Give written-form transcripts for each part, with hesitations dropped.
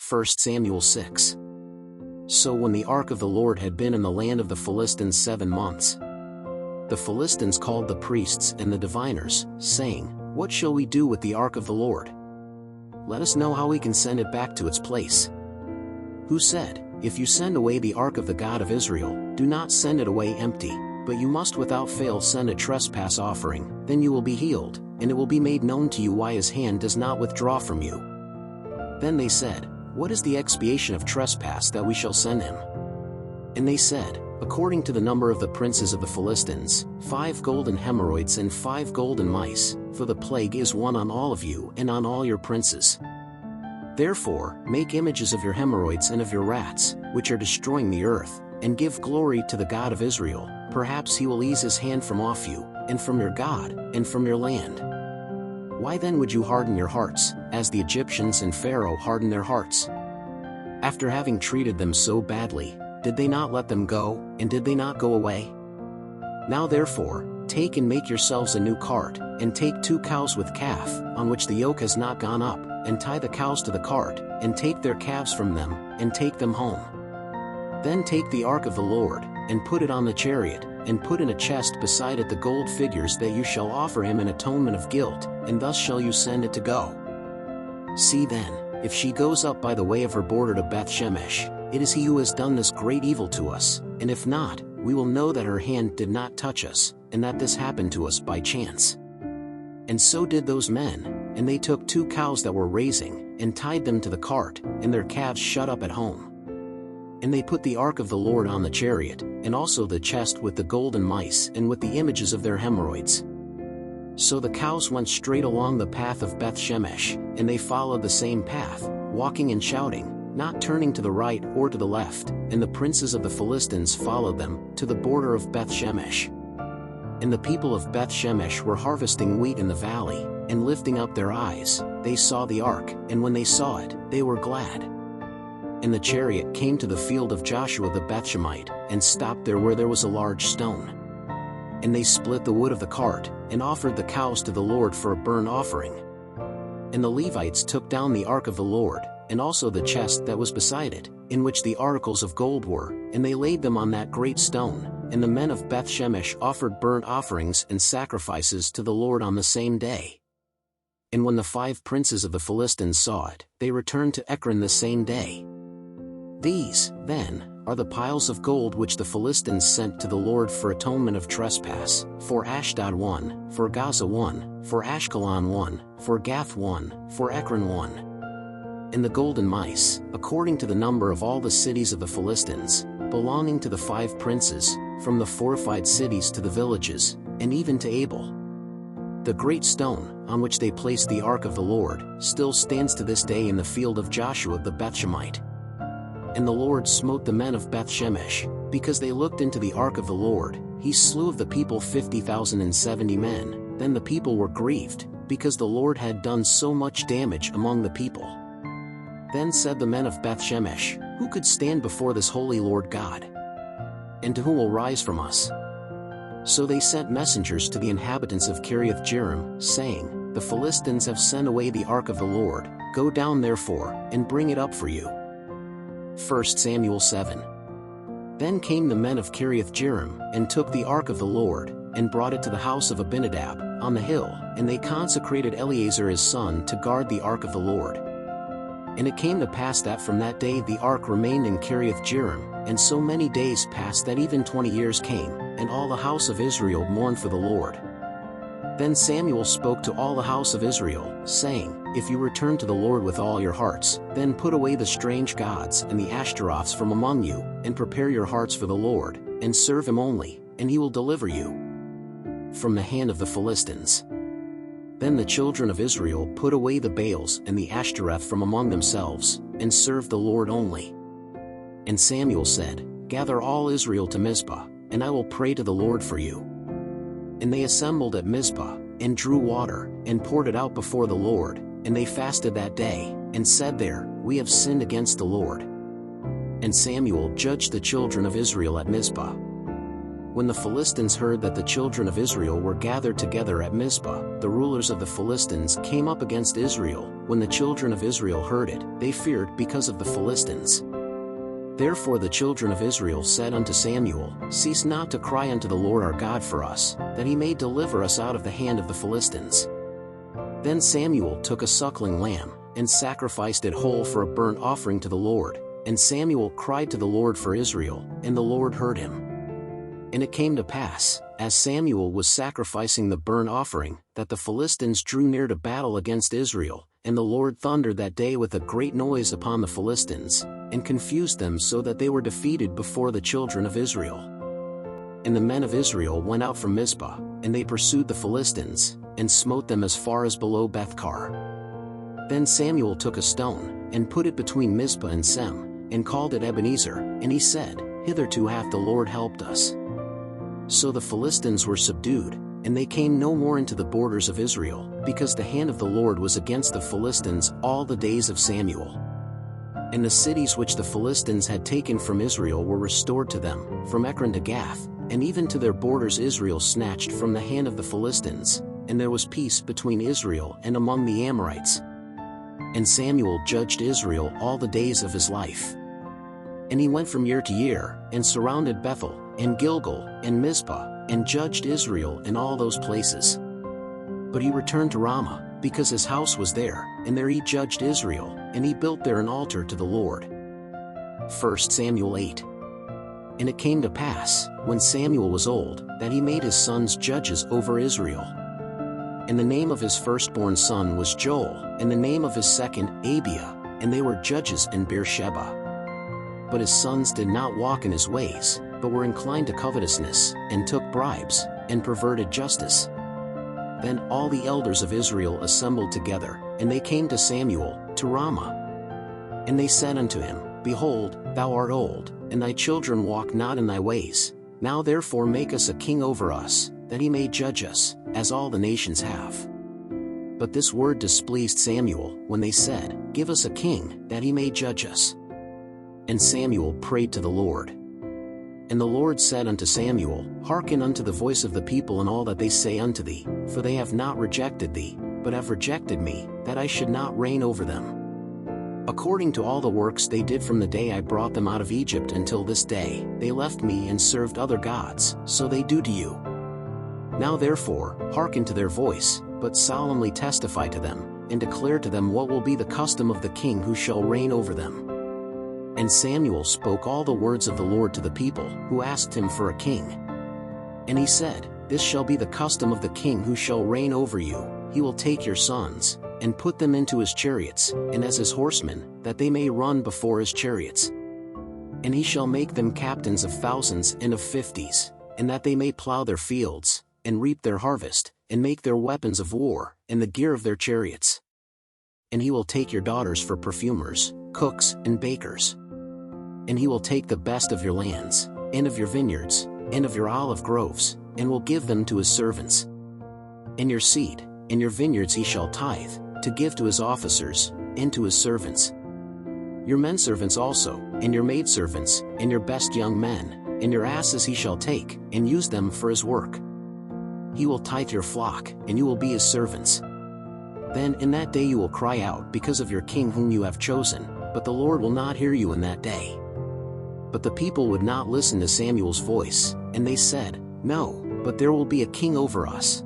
1 Samuel 6. So when the ark of the Lord had been in the land of the Philistines 7 months, the Philistines called the priests and the diviners, saying, "What shall we do with the ark of the Lord? Let us know how we can send it back to its place." Who said, "If you send away the ark of the God of Israel, do not send it away empty, but you must without fail send a trespass offering, then you will be healed, and it will be made known to you why his hand does not withdraw from you." Then they said, "What is the expiation of trespass that we shall send him?" And they said, "According to the number of the princes of the Philistines, 5 golden hemorrhoids and 5 golden mice, for the plague is one on all of you and on all your princes. Therefore, make images of your hemorrhoids and of your rats, which are destroying the earth, and give glory to the God of Israel, perhaps he will ease his hand from off you, and from your God, and from your land. Why then would you harden your hearts, as the Egyptians and Pharaoh hardened their hearts? After having treated them so badly, did they not let them go, and did they not go away? Now therefore, take and make yourselves a new cart, and take 2 cows with calf, on which the yoke has not gone up, and tie the cows to the cart, and take their calves from them, and take them home. Then take the ark of the Lord, and put it on the chariot, and put in a chest beside it the gold figures that you shall offer him in atonement of guilt, and thus shall you send it to go. See then, if she goes up by the way of her border to Beth-shemesh, it is he who has done this great evil to us, and if not, we will know that her hand did not touch us, and that this happened to us by chance." And so did those men, and they took 2 cows that were raising, and tied them to the cart, and their calves shut up at home. And they put the ark of the Lord on the chariot, and also the chest with the golden mice and with the images of their hemorrhoids. So the cows went straight along the path of Beth-shemesh, and they followed the same path, walking and shouting, not turning to the right or to the left, and the princes of the Philistines followed them, to the border of Beth-shemesh. And the people of Beth-shemesh were harvesting wheat in the valley, and lifting up their eyes, they saw the ark, and when they saw it, they were glad. And the chariot came to the field of Joshua the Bethshemite, and stopped there where there was a large stone. And they split the wood of the cart, and offered the cows to the Lord for a burnt offering. And the Levites took down the ark of the Lord, and also the chest that was beside it, in which the articles of gold were, and they laid them on that great stone, and the men of Beth-shemesh offered burnt offerings and sacrifices to the Lord on the same day. And when the 5 princes of the Philistines saw it, they returned to Ekron the same day. These, then, are the piles of gold which the Philistines sent to the Lord for atonement of trespass, for Ashdod 1, for Gaza 1, for Ashkelon 1, for Gath 1, for Ekron 1. And the golden mice, according to the number of all the cities of the Philistines, belonging to the 5 princes, from the fortified cities to the villages, and even to Abel. The great stone, on which they placed the ark of the Lord, still stands to this day in the field of Joshua the Bethshemite. And the Lord smote the men of Beth-shemesh, because they looked into the ark of the Lord. He slew of the people 50,070 men. Then the people were grieved, because the Lord had done so much damage among the people. Then said the men of Beth-shemesh, "Who could stand before this holy Lord God? And who will rise from us?" So they sent messengers to the inhabitants of Kiriath-jearim, saying, "The Philistines have sent away the ark of the Lord. Go down therefore, and bring it up for you." 1 Samuel 7. Then came the men of Kiriath-jearim, and took the ark of the Lord, and brought it to the house of Abinadab, on the hill, and they consecrated Eleazar his son to guard the ark of the Lord. And it came to pass that from that day the ark remained in Kiriath-jearim, and so many days passed that even 20 years came, and all the house of Israel mourned for the Lord. Then Samuel spoke to all the house of Israel, saying, "If you return to the Lord with all your hearts, then put away the strange gods and the Ashtaroths from among you, and prepare your hearts for the Lord, and serve him only, and he will deliver you from the hand of the Philistines." Then the children of Israel put away the Baals and the Ashtoreth from among themselves, and served the Lord only. And Samuel said, "Gather all Israel to Mizpah, and I will pray to the Lord for you." And they assembled at Mizpah, and drew water, and poured it out before the Lord, and they fasted that day, and said there, "We have sinned against the Lord." And Samuel judged the children of Israel at Mizpah. When the Philistines heard that the children of Israel were gathered together at Mizpah, the rulers of the Philistines came up against Israel. When the children of Israel heard it, they feared because of the Philistines. Therefore the children of Israel said unto Samuel, Cease not to cry unto the Lord our God for us, that he may deliver us out of the hand of the Philistines. Then Samuel took a suckling lamb, and sacrificed it whole for a burnt offering to the Lord. And Samuel cried to the Lord for Israel, and the Lord heard him. And it came to pass, as Samuel was sacrificing the burnt offering, that the Philistines drew near to battle against Israel, and the Lord thundered that day with a great noise upon the Philistines, and confused them so that they were defeated before the children of Israel. And the men of Israel went out from Mizpah, and they pursued the Philistines, and smote them as far as below Bethkar. Then Samuel took a stone, and put it between Mizpah and Sem, and called it Ebenezer, and he said, Hitherto hath the Lord helped us. So the Philistines were subdued, and they came no more into the borders of Israel, because the hand of the Lord was against the Philistines all the days of Samuel. And the cities which the Philistines had taken from Israel were restored to them, from Ekron to Gath, and even to their borders Israel snatched from the hand of the Philistines, and there was peace between Israel and among the Amorites. And Samuel judged Israel all the days of his life. And he went from year to year, and surrounded Bethel, and Gilgal, and Mizpah, and judged Israel in all those places. But he returned to Ramah, because his house was there, and there he judged Israel, and he built there an altar to the Lord. 1 Samuel 8. And it came to pass, when Samuel was old, that he made his sons judges over Israel. And the name of his firstborn son was Joel, and the name of his second, Abiah, and they were judges in Beersheba. But his sons did not walk in his ways, but were inclined to covetousness, and took bribes, and perverted justice. Then all the elders of Israel assembled together, and they came to Samuel, to Ramah. And they said unto him, Behold, thou art old, and thy children walk not in thy ways. Now therefore make us a king over us, that he may judge us, as all the nations have. But this word displeased Samuel, when they said, Give us a king, that he may judge us. And Samuel prayed to the Lord. And the Lord said unto Samuel, Hearken unto the voice of the people in all that they say unto thee, for they have not rejected thee, but have rejected me, that I should not reign over them. According to all the works they did from the day I brought them out of Egypt until this day, they left me and served other gods, so they do to you. Now therefore, hearken to their voice, but solemnly testify to them, and declare to them what will be the custom of the king who shall reign over them. And Samuel spoke all the words of the Lord to the people, who asked him for a king. And he said, This shall be the custom of the king who shall reign over you. He will take your sons, and put them into his chariots, and as his horsemen, that they may run before his chariots. And he shall make them captains of thousands and of fifties, and that they may plow their fields, and reap their harvest, and make their weapons of war, and the gear of their chariots. And he will take your daughters for perfumers, cooks, and bakers. And he will take the best of your lands, and of your vineyards, and of your olive groves, and will give them to his servants. And your seed, and your vineyards he shall tithe, to give to his officers, and to his servants. Your menservants also, and your maidservants, and your best young men, and your asses he shall take, and use them for his work. He will tithe your flock, and you will be his servants. Then in that day you will cry out because of your king whom you have chosen, but the Lord will not hear you in that day. But the people would not listen to Samuel's voice, and they said, No, but there will be a king over us.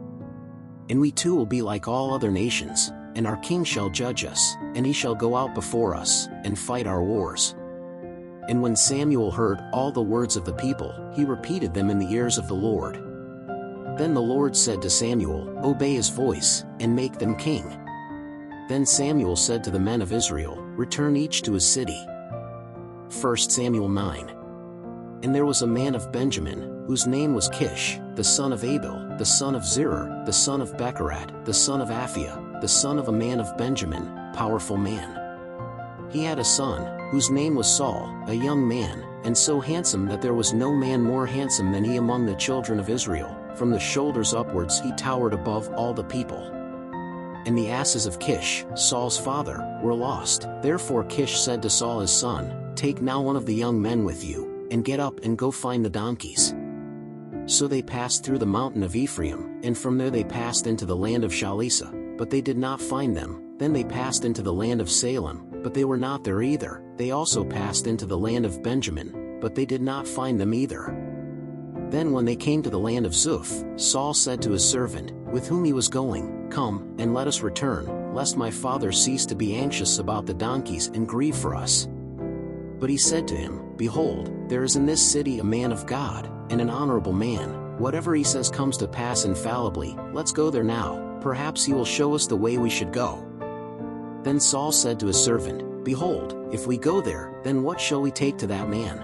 And we too will be like all other nations, and our king shall judge us, and he shall go out before us, and fight our wars. And when Samuel heard all the words of the people, he repeated them in the ears of the Lord. Then the Lord said to Samuel, Obey his voice, and make them king. Then Samuel said to the men of Israel, Return each to his city. 1 Samuel 9. And there was a man of Benjamin, whose name was Kish, the son of Abel, the son of Zerah, the son of Bechorat, the son of Aphiah, the son of a man of Benjamin, powerful man. He had a son, whose name was Saul, a young man, and so handsome that there was no man more handsome than he among the children of Israel. From the shoulders upwards he towered above all the people. And the asses of Kish, Saul's father, were lost. Therefore Kish said to Saul his son, Take now one of the young men with you, and get up and go find the donkeys. So they passed through the mountain of Ephraim, and from there they passed into the land of Shalisa, but they did not find them. Then they passed into the land of Salem, but they were not there either. They also passed into the land of Benjamin, but they did not find them either. Then when they came to the land of Zuph, Saul said to his servant, with whom he was going, "Come, and let us return, lest my father cease to be anxious about the donkeys and grieve for us." But he said to him, "Behold, there is in this city a man of God, and an honorable man. Whatever he says comes to pass infallibly. Let's go there now, perhaps he will show us the way we should go." Then Saul said to his servant, "Behold, if we go there, then what shall we take to that man?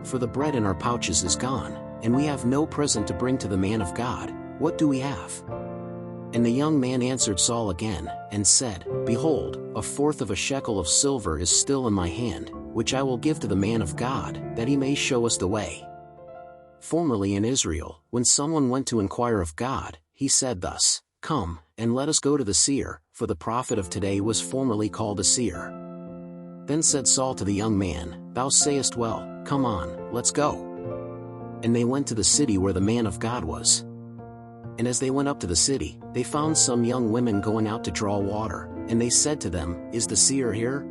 For the bread in our pouches is gone, and we have no present to bring to the man of God. What do we have?" And the young man answered Saul again, and said, "Behold, a fourth of a shekel of silver is still in my hand, which I will give to the man of God, that he may show us the way." Formerly in Israel, when someone went to inquire of God, he said thus, "Come, and let us go to the seer," for the prophet of today was formerly called a seer. Then said Saul to the young man, "Thou sayest well, come on, let's go." And they went to the city where the man of God was. And as they went up to the city, they found some young women going out to draw water, and they said to them, "Is the seer here?"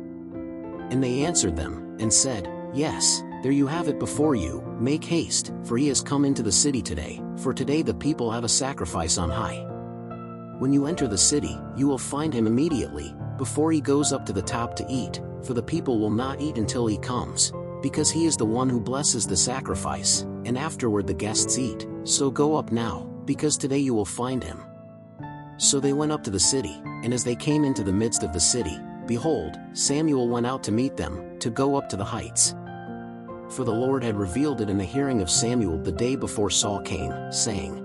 And they answered them, and said, "Yes, there you have it before you, make haste, for he has come into the city today, for today the people have a sacrifice on high. When you enter the city, you will find him immediately, before he goes up to the top to eat, for the people will not eat until he comes, because he is the one who blesses the sacrifice, and afterward the guests eat, so go up now, because today you will find him." So they went up to the city, and as they came into the midst of the city, behold, Samuel went out to meet them, to go up to the heights. For the Lord had revealed it in the hearing of Samuel the day before Saul came, saying,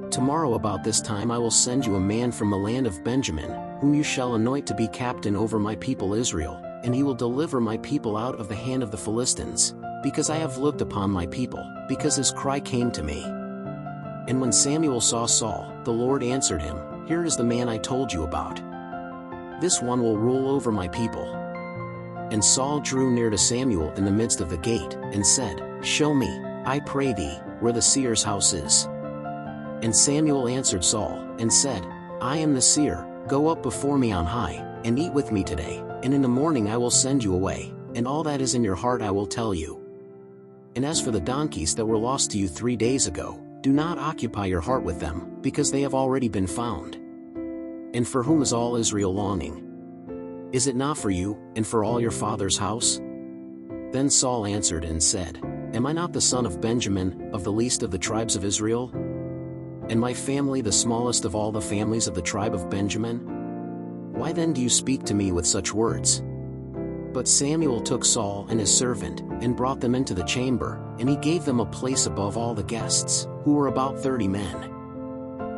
"Tomorrow about this time I will send you a man from the land of Benjamin, whom you shall anoint to be captain over my people Israel, and he will deliver my people out of the hand of the Philistines, because I have looked upon my people, because his cry came to me." And when Samuel saw Saul, the Lord answered him, "Here is the man I told you about. This one will rule over my people." And Saul drew near to Samuel in the midst of the gate, and said, "Show me, I pray thee, where the seer's house is." And Samuel answered Saul, and said, "I am the seer, go up before me on high, and eat with me today, and in the morning I will send you away, and all that is in your heart I will tell you. And as for the donkeys that were lost to you 3 days ago, do not occupy your heart with them, because they have already been found. And for whom is all Israel longing? Is it not for you, and for all your father's house?" Then Saul answered and said, "Am I not the son of Benjamin, of the least of the tribes of Israel? And my family the smallest of all the families of the tribe of Benjamin? Why then do you speak to me with such words?" But Samuel took Saul and his servant, and brought them into the chamber, and he gave them a place above all the guests, who were about 30 men.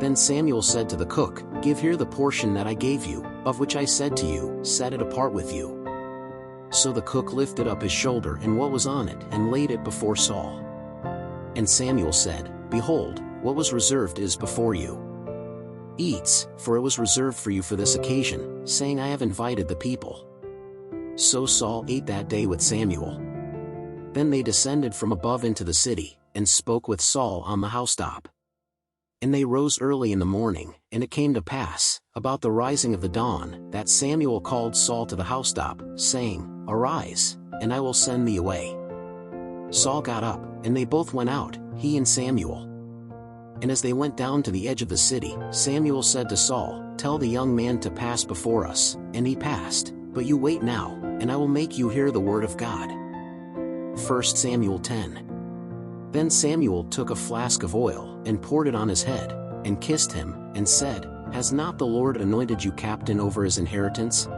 Then Samuel said to the cook, "Give here the portion that I gave you, of which I said to you, set it apart with you." So the cook lifted up his shoulder and what was on it, and laid it before Saul. And Samuel said, "Behold, what was reserved is before you. Eat, for it was reserved for you for this occasion, saying I have invited the people." So Saul ate that day with Samuel. Then they descended from above into the city, and spoke with Saul on the housetop. And they rose early in the morning, and it came to pass, about the rising of the dawn, that Samuel called Saul to the housetop, saying, "Arise, and I will send thee away." Saul got up, and they both went out, he and Samuel. And as they went down to the edge of the city, Samuel said to Saul, "Tell the young man to pass before us," and he passed, "But you wait now, and I will make you hear the word of God." 1 Samuel 10. Then Samuel took a flask of oil, and poured it on his head, and kissed him, and said, "Has not the Lord anointed you captain over his inheritance?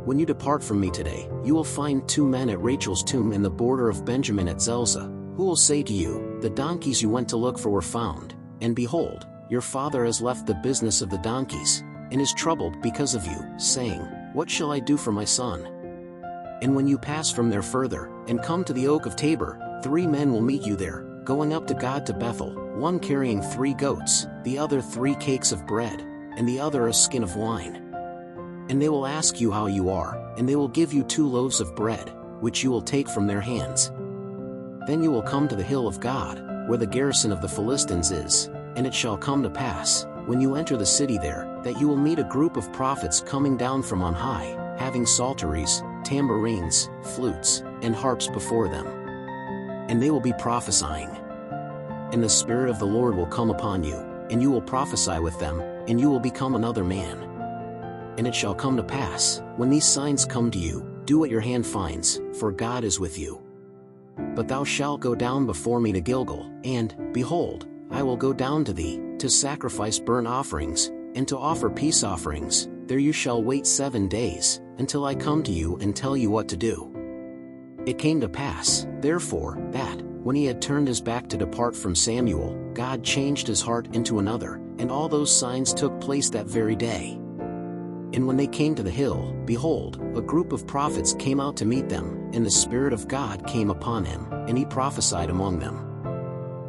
When you depart from me today, you will find 2 men at Rachel's tomb in the border of Benjamin at Zelzah, who will say to you, The donkeys you went to look for were found, and behold, your father has left the business of the donkeys, and is troubled because of you, saying, What shall I do for my son? And when you pass from there further, and come to the oak of Tabor, 3 men will meet you there, going up to God to Bethel, one carrying 3 goats, the other 3 cakes of bread, and the other a skin of wine. And they will ask you how you are, and they will give you 2 loaves of bread, which you will take from their hands. Then you will come to the hill of God, where the garrison of the Philistines is, and it shall come to pass, when you enter the city there, that you will meet a group of prophets coming down from on high, having psalteries, tambourines, flutes, and harps before them. And they will be prophesying. And the Spirit of the Lord will come upon you, and you will prophesy with them, and you will become another man. And it shall come to pass, when these signs come to you, do what your hand finds, for God is with you. But thou shalt go down before me to Gilgal, and, behold, I will go down to thee, to sacrifice burnt offerings, and to offer peace offerings. There you shall wait 7 days, until I come to you and tell you what to do. It came to pass, therefore, that, when he had turned his back to depart from Samuel, God changed his heart into another, and all those signs took place that very day. And when they came to the hill, behold, a group of prophets came out to meet them, and the Spirit of God came upon him, and he prophesied among them.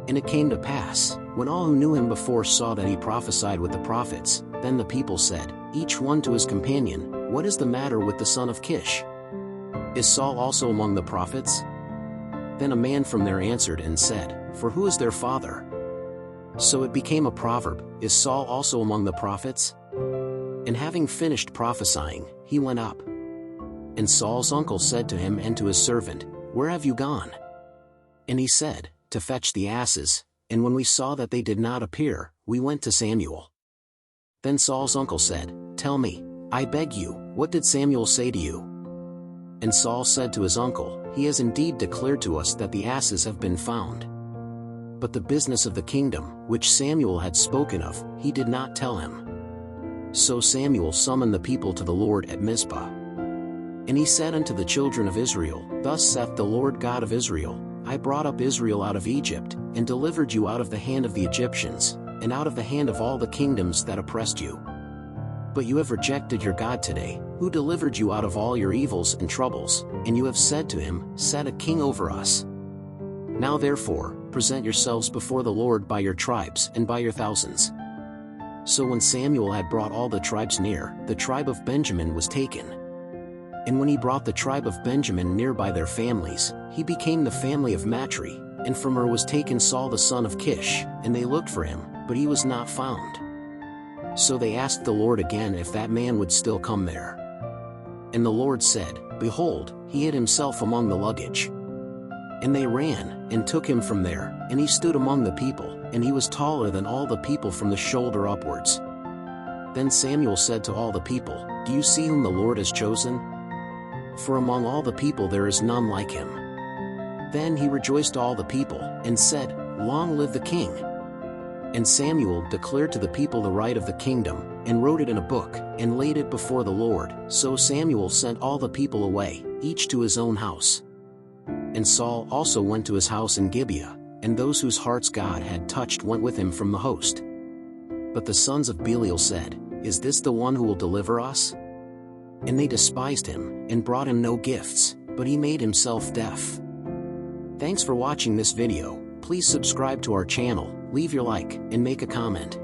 And it came to pass, when all who knew him before saw that he prophesied with the prophets, then the people said, each one to his companion, What is the matter with the son of Kish? Is Saul also among the prophets? Then a man from there answered and said, For who is their father? So it became a proverb, Is Saul also among the prophets? And having finished prophesying, he went up. And Saul's uncle said to him and to his servant, Where have you gone? And he said, To fetch the asses, and when we saw that they did not appear, we went to Samuel. Then Saul's uncle said, Tell me, I beg you, what did Samuel say to you? And Saul said to his uncle, He has indeed declared to us that the asses have been found. But the business of the kingdom, which Samuel had spoken of, he did not tell him. So Samuel summoned the people to the Lord at Mizpah. And he said unto the children of Israel, Thus saith the Lord God of Israel, I brought up Israel out of Egypt, and delivered you out of the hand of the Egyptians, and out of the hand of all the kingdoms that oppressed you. But you have rejected your God today, who delivered you out of all your evils and troubles, and you have said to him, Set a king over us. Now therefore, present yourselves before the Lord by your tribes and by your thousands. So when Samuel had brought all the tribes near, the tribe of Benjamin was taken. And when he brought the tribe of Benjamin near by their families, he became the family of Matri, and from her was taken Saul the son of Kish, and they looked for him, but he was not found. So they asked the Lord again if that man would still come there. And the Lord said, Behold, he hid himself among the luggage. And they ran, and took him from there, and he stood among the people, and he was taller than all the people from the shoulder upwards. Then Samuel said to all the people, Do you see whom the Lord has chosen? For among all the people there is none like him. Then he rejoiced all the people, and said, Long live the king! And Samuel declared to the people the right of the kingdom, and wrote it in a book, and laid it before the Lord. So Samuel sent all the people away, each to his own house. And Saul also went to his house in Gibeah, and those whose hearts God had touched went with him from the host. But the sons of Belial said, Is this the one who will deliver us? And they despised him, and brought him no gifts, but he made himself deaf. Thanks for watching this video. Please subscribe to our channel, leave your like, and make a comment.